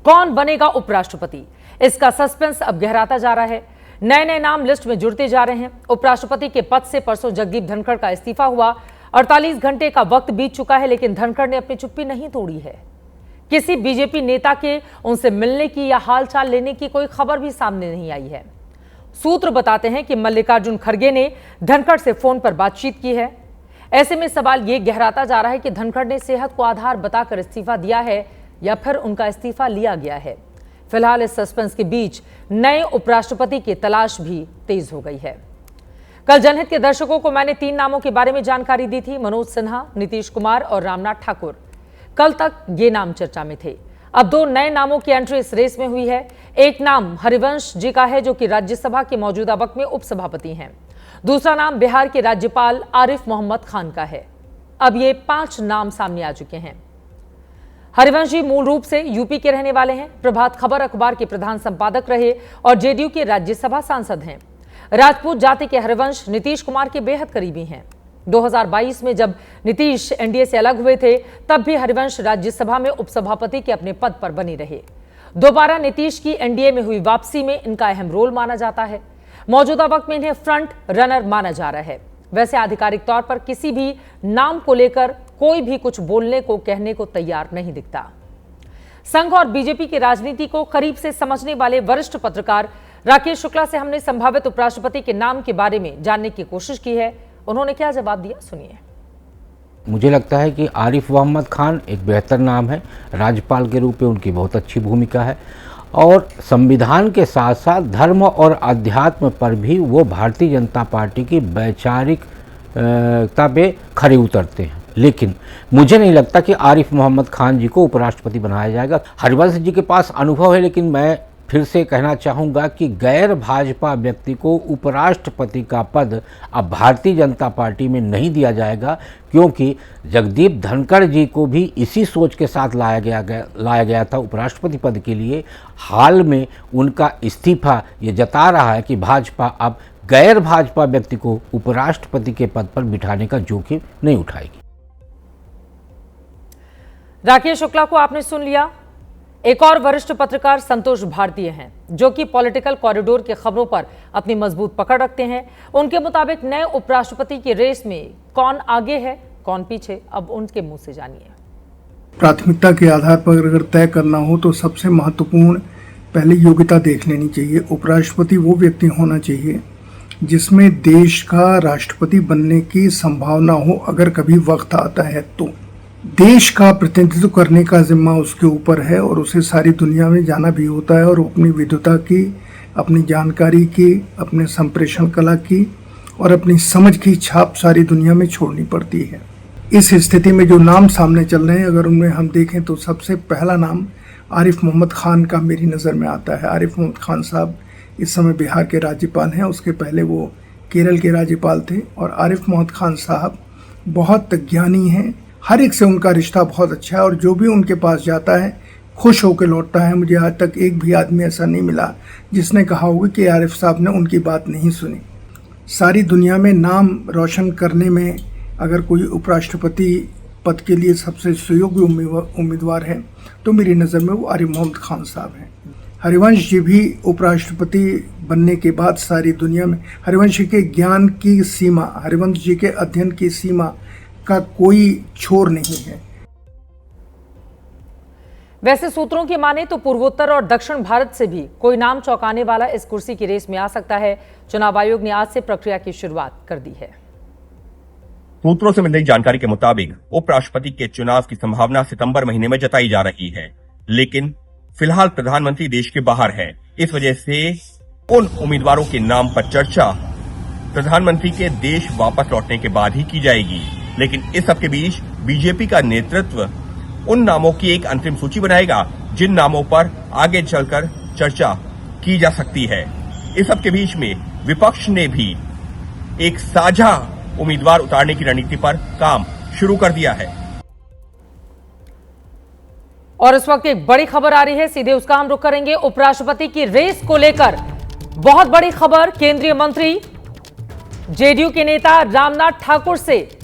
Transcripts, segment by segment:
कौन बनेगा उपराष्ट्रपति, इसका सस्पेंस अब गहराता जा रहा है। नए नए नाम लिस्ट में जुड़ते जा रहे हैं। उपराष्ट्रपति के पद से परसों जगदीप धनखड़ का इस्तीफा हुआ। 48 घंटे का वक्त बीत चुका है, लेकिन धनखड़ ने अपनी चुप्पी नहीं तोड़ी है। किसी बीजेपी नेता के उनसे मिलने की या हालचाल लेने की कोई खबर भी सामने नहीं आई है। सूत्र बताते हैं कि मल्लिकार्जुन खड़गे ने धनखड़ से फोन पर बातचीत की है। ऐसे में सवाल यह गहराता जा रहा है कि धनखड़ ने सेहत को आधार बताकर इस्तीफा दिया है या फिर उनका इस्तीफा लिया गया है। फिलहाल इस सस्पेंस के बीच नए उपराष्ट्रपति की तलाश भी तेज हो गई है। कल जनहित के दर्शकों को मैंने 3 नामों के बारे में जानकारी दी थी, मनोज सिन्हा, नीतीश कुमार और रामनाथ ठाकुर। कल तक ये नाम चर्चा में थे। अब 2 नए नामों की एंट्री इस रेस में हुई है। एक नाम हरिवंश जी का है, जो कि राज्यसभा के मौजूदा वक्त में उपसभापति हैं। दूसरा नाम बिहार के राज्यपाल आरिफ मोहम्मद खान का है। अब ये 5 नाम सामने आ चुके हैं। हरिवंश जी मूल रूप से यूपी के रहने वाले हैं। प्रभात खबर अखबार के प्रधान संपादक रहे और जेडीयू के राज्यसभा सांसद हैं। राजपूत जाति के हरिवंश नीतीश कुमार के बेहद करीबी हैं। 2022 में जब नीतीश एनडीए से अलग हुए थे, तब भी हरिवंश राज्यसभा में उपसभापति के अपने पद पर बने रहे। दोबारा नीतीश की एनडीए में हुई वापसी में इनका अहम रोल माना जाता है। मौजूदा वक्त में इन्हें फ्रंट रनर माना जा रहा है। वैसे आधिकारिक तौर पर किसी भी नाम को लेकर कोई भी कुछ बोलने को, कहने को तैयार नहीं दिखता। संघ और बीजेपी की राजनीति को करीब से समझने वाले वरिष्ठ पत्रकार राकेश शुक्ला से हमने संभावित उपराष्ट्रपति के नाम के बारे में जानने की कोशिश की है। उन्होंने क्या जवाब दिया, सुनिए। मुझे लगता है कि आरिफ मोहम्मद खान एक बेहतर नाम है। राज्यपाल के रूप में उनकी बहुत अच्छी भूमिका है और संविधान के साथ साथ धर्म और अध्यात्म पर भी वो भारतीय जनता पार्टी की वैचारिकता पे खरे उतरते हैं। लेकिन मुझे नहीं लगता कि आरिफ मोहम्मद खान जी को उपराष्ट्रपति बनाया जाएगा। हरिवंश जी के पास अनुभव है, लेकिन मैं फिर से कहना चाहूँगा कि गैर भाजपा व्यक्ति को उपराष्ट्रपति का पद अब भारतीय जनता पार्टी में नहीं दिया जाएगा, क्योंकि जगदीप धनखड़ जी को भी इसी सोच के साथ लाया गया था उपराष्ट्रपति पद के लिए। हाल में उनका इस्तीफा ये जता रहा है कि भाजपा अब गैर भाजपा व्यक्ति को उपराष्ट्रपति के पद पर बिठाने का जोखिम नहीं उठाएगी। राकेश शुक्ला को आपने सुन लिया। एक और वरिष्ठ पत्रकार संतोष भारतीय हैं, जो कि पॉलिटिकल कॉरिडोर की खबरों पर अपनी मजबूत पकड़ रखते हैं। उनके मुताबिक नए उपराष्ट्रपति की रेस में कौन आगे है, कौन पीछे, अब उनके मुंह से जानिए। प्राथमिकता के आधार पर अगर तय करना हो तो सबसे महत्वपूर्ण पहले योग्यता देख लेनी चाहिए। उपराष्ट्रपति वो व्यक्ति होना चाहिए जिसमें देश का राष्ट्रपति बनने की संभावना हो, अगर कभी वक्त आता है तो। देश का प्रतिनिधित्व करने का जिम्मा उसके ऊपर है और उसे सारी दुनिया में जाना भी होता है और अपनी विद्वता की, अपनी जानकारी की, अपने संप्रेषण कला की और अपनी समझ की छाप सारी दुनिया में छोड़नी पड़ती है। इस स्थिति में जो नाम सामने चल रहे हैं, अगर उनमें हम देखें तो सबसे पहला नाम आरिफ मोहम्मद खान का मेरी नज़र में आता है। आरिफ मोहम्मद खान साहब इस समय बिहार के राज्यपाल हैं, उसके पहले वो केरल के राज्यपाल थे। और आरिफ मोहम्मद खान साहब बहुत ज्ञानी हैं, हर एक से उनका रिश्ता बहुत अच्छा है और जो भी उनके पास जाता है खुश होकर लौटता है। मुझे आज तक एक भी आदमी ऐसा नहीं मिला जिसने कहा होगा कि आरिफ साहब ने उनकी बात नहीं सुनी। सारी दुनिया में नाम रोशन करने में अगर कोई उपराष्ट्रपति पद के लिए सबसे सुयोग्य उम्मीदवार है तो मेरी नज़र में वो आरिफ मोहम्मद खान साहब हैं। हरिवंश जी भी उपराष्ट्रपति बनने के बाद सारी दुनिया में हरिवंश जी के ज्ञान की सीमा, हरिवंश जी के अध्ययन की सीमा का कोई छोर नहीं है। वैसे सूत्रों की माने तो पूर्वोत्तर और दक्षिण भारत से भी कोई नाम चौंकाने वाला इस कुर्सी की रेस में आ सकता है। चुनाव आयोग ने आज से प्रक्रिया की शुरुआत कर दी है। सूत्रों से मिली जानकारी के मुताबिक उपराष्ट्रपति के चुनाव की संभावना सितंबर महीने में जताई जा रही है, लेकिन फिलहाल प्रधानमंत्री देश के बाहर है। इस वजह से उन उम्मीदवारों के नाम पर चर्चा प्रधानमंत्री के देश वापस लौटने के बाद ही की जाएगी। लेकिन इस सबके बीच बीजेपी का नेतृत्व उन नामों की एक अंतिम सूची बनाएगा जिन नामों पर आगे चलकर चर्चा की जा सकती है। इस सबके बीच में विपक्ष ने भी एक साझा उम्मीदवार उतारने की रणनीति पर काम शुरू कर दिया है। और इस वक्त एक बड़ी खबर आ रही है, सीधे उसका हम रुख करेंगे। उपराष्ट्रपति की रेस को लेकर बहुत बड़ी खबर। केंद्रीय मंत्री जेडीयू के नेता रामनाथ ठाकुर से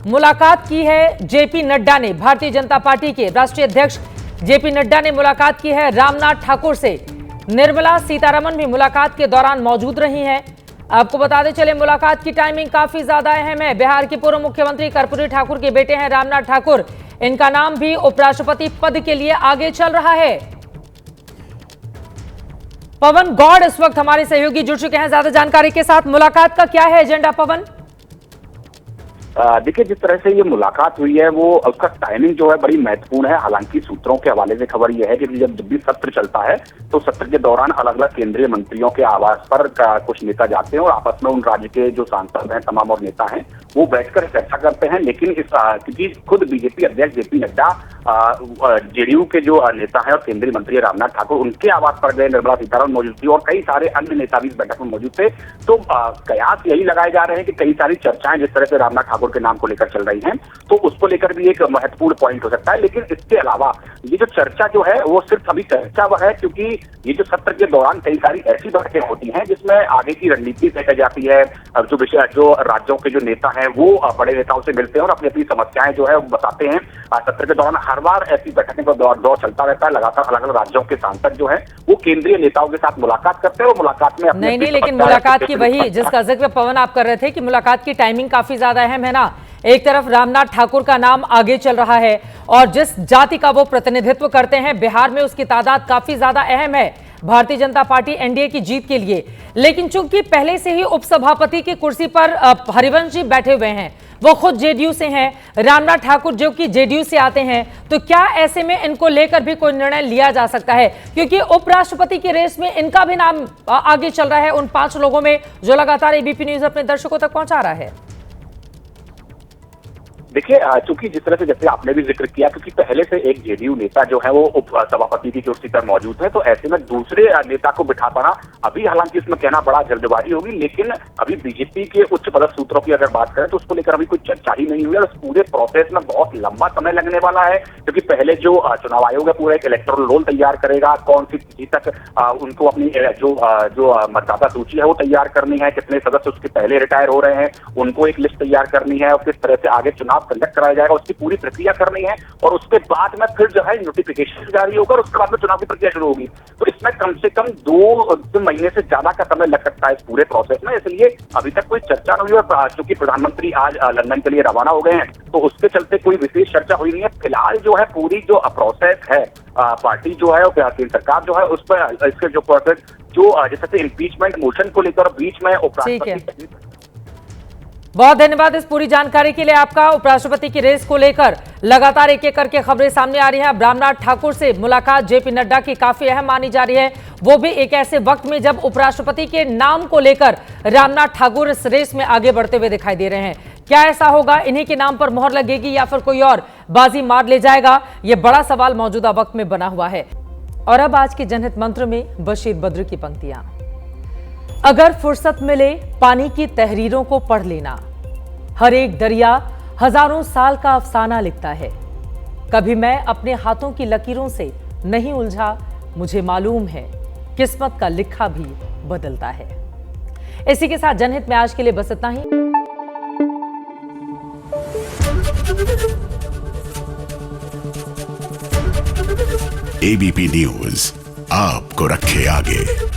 मुलाकात की है जेपी नड्डा ने। भारतीय जनता पार्टी के राष्ट्रीय अध्यक्ष जेपी नड्डा ने मुलाकात की है रामनाथ ठाकुर से। निर्मला सीतारमण भी मुलाकात के दौरान मौजूद रही हैं। आपको बताते चले मुलाकात की टाइमिंग काफी ज्यादा अहम है। बिहार के पूर्व मुख्यमंत्री कर्पूरी ठाकुर के बेटे हैं रामनाथ ठाकुर। इनका नाम भी उपराष्ट्रपति पद के लिए आगे चल रहा है। पवन गौड़ इस वक्त हमारे सहयोगी जुड़ चुके हैं ज्यादा जानकारी के साथ। मुलाकात का क्या है एजेंडा पवन? देखिए, जिस तरह से ये मुलाकात हुई है वो उसका टाइमिंग जो है बड़ी महत्वपूर्ण है। हालांकि सूत्रों के हवाले से खबर यह है कि जब भी सत्र चलता है तो सत्र के दौरान अलग अलग केंद्रीय मंत्रियों के आवास पर कुछ नेता जाते हैं और आपस में उन राज्य के जो सांसद हैं तमाम और नेता हैं वो बैठकर चर्चा करते हैं। लेकिन क्योंकि खुद बीजेपी अध्यक्ष जेपी नड्डा जेडीयू के जो नेता हैं और केंद्रीय मंत्री रामनाथ ठाकुर उनके आवास पर गए, निर्मला सीतारमण मौजूद थी और कई सारे अन्य नेता भी इस बैठक में मौजूद थे। तो कयास यही लगाए जा रहे हैं कि कई सारी चर्चाएं जिस तरह से रामनाथ ठाकुर के नाम को लेकर चल रही हैं तो उसको लेकर भी एक महत्वपूर्ण पॉइंट हो सकता है। लेकिन इसके अलावा ये जो चर्चा जो है वो सिर्फ अभी चर्चा वह है, क्योंकि ये जो सत्र के दौरान कई सारी ऐसी बैठकें होती हैं जिसमें आगे की रणनीति तय की जाती है। जो राज्यों के जो नेता हैं वो बड़े नेताओं से मिलते हैं और अपनी अपनी समस्याएं जो है बताते हैं। सत्र के दौरान हर बार ऐसी बैठकें का दौर चलता रहता है। लगातार अलग अलग राज्यों के सांसद जो है वो केंद्रीय नेताओं के साथ मुलाकात करते हैं और मुलाकात में नहीं, लेकिन मुलाकात की वही जिसका जिक्र पवन आप कर रहे थे कि मुलाकात की टाइमिंग काफी ज्यादा अहम है ना। एक तरफ रामनाथ ठाकुर का नाम आगे चल रहा है और जिस जाति का वो प्रतिनिधित्व करते हैं बिहार में उसकी तादाद काफी ज्यादा अहम है भारतीय जनता पार्टी एनडीए की जीत के लिए। लेकिन चूंकि पहले से ही उपसभापति की कुर्सी पर हरिवंश जी बैठे हुए हैं, वो खुद जेडीयू से हैं, रामनाथ ठाकुर जो कि जेडीयू से आते हैं, तो क्या ऐसे में इनको लेकर भी कोई निर्णय लिया जा सकता है? क्योंकि उपराष्ट्रपति की रेस में इनका भी नाम आगे चल रहा है उन 5 लोगों में जो लगातार एबीपी न्यूज अपने दर्शकों तक पहुंचा रहा है। देखिए, चूंकि जिस तरह से जैसे आपने भी जिक्र किया, क्योंकि पहले से एक जेडीयू नेता जो है वो उप सभापति की कुर्सी पर मौजूद है, तो ऐसे में दूसरे नेता को बिठा पाना अभी, हालांकि इसमें कहना बड़ा जल्दबाजी होगी, लेकिन अभी बीजेपी के उच्च पदस्थ सूत्रों की अगर बात करें तो उसको लेकर अभी कोई चर्चा ही नहीं हुई है। उस पूरे प्रोसेस में बहुत लंबा समय लगने वाला है, क्योंकि पहले जो चुनाव आयोग है पूरा एक इलेक्टोरल रोल तैयार करेगा, कौन सी तिथि तक उनको अपनी जो मतदाता सूची है वो तैयार करनी है, कितने सदस्य उसके पहले रिटायर हो रहे हैं उनको एक लिस्ट तैयार करनी है और किस तरह से आगे चुनाव कंडक्ट कराया जाएगा उसकी पूरी प्रक्रिया करनी है। और उसके बाद में फिर जो है नोटिफिकेशन जारी होगा और उसके बाद में चुनाव की प्रक्रिया शुरू होगी। तो इसमें कम से कम 2 महीने से ज्यादा का समय लग सकता है इस पूरे प्रोसेस में। इसलिए अभी तक कोई चर्चा नहीं हुई और चूंकि प्रधानमंत्री आज लंदन के लिए रवाना हो गए हैं तो उसके चलते कोई विशेष चर्चा हुई नहीं है। फिलहाल जो है पूरी जो प्रोसेस है, पार्टी जो है केंद्र सरकार जो है उस पर इसके जो प्रोसेस जो जैसे इम्पीचमेंट मोशन को लेकर बीच में उपराष्ट्रपति। बहुत धन्यवाद इस पूरी जानकारी के लिए आपका। उपराष्ट्रपति की रेस को लेकर लगातार एक एक करके खबरें सामने आ रही हैं। रामनाथ ठाकुर से मुलाकात जेपी नड्डा की काफी अहम मानी जा रही है, वो भी एक ऐसे वक्त में जब उपराष्ट्रपति के नाम को लेकर रामनाथ ठाकुर इस रेस में आगे बढ़ते हुए दिखाई दे रहे हैं। क्या ऐसा होगा, इन्हीं के नाम पर मोहर लगेगी या फिर कोई और बाजी मार ले जाएगा, ये बड़ा सवाल मौजूदा वक्त में बना हुआ है। और अब आज के जनहित मंत्र में बशीर बद्र की पंक्तियां। अगर फुर्सत मिले पानी की तहरीरों को पढ़ लेना, हर एक दरिया हजारों साल का अफसाना लिखता है। कभी मैं अपने हाथों की लकीरों से नहीं उलझा, मुझे मालूम है किस्मत का लिखा भी बदलता है। इसी के साथ जनहित में आज के लिए बस इतना ही। एबीपी न्यूज आपको रखे आगे।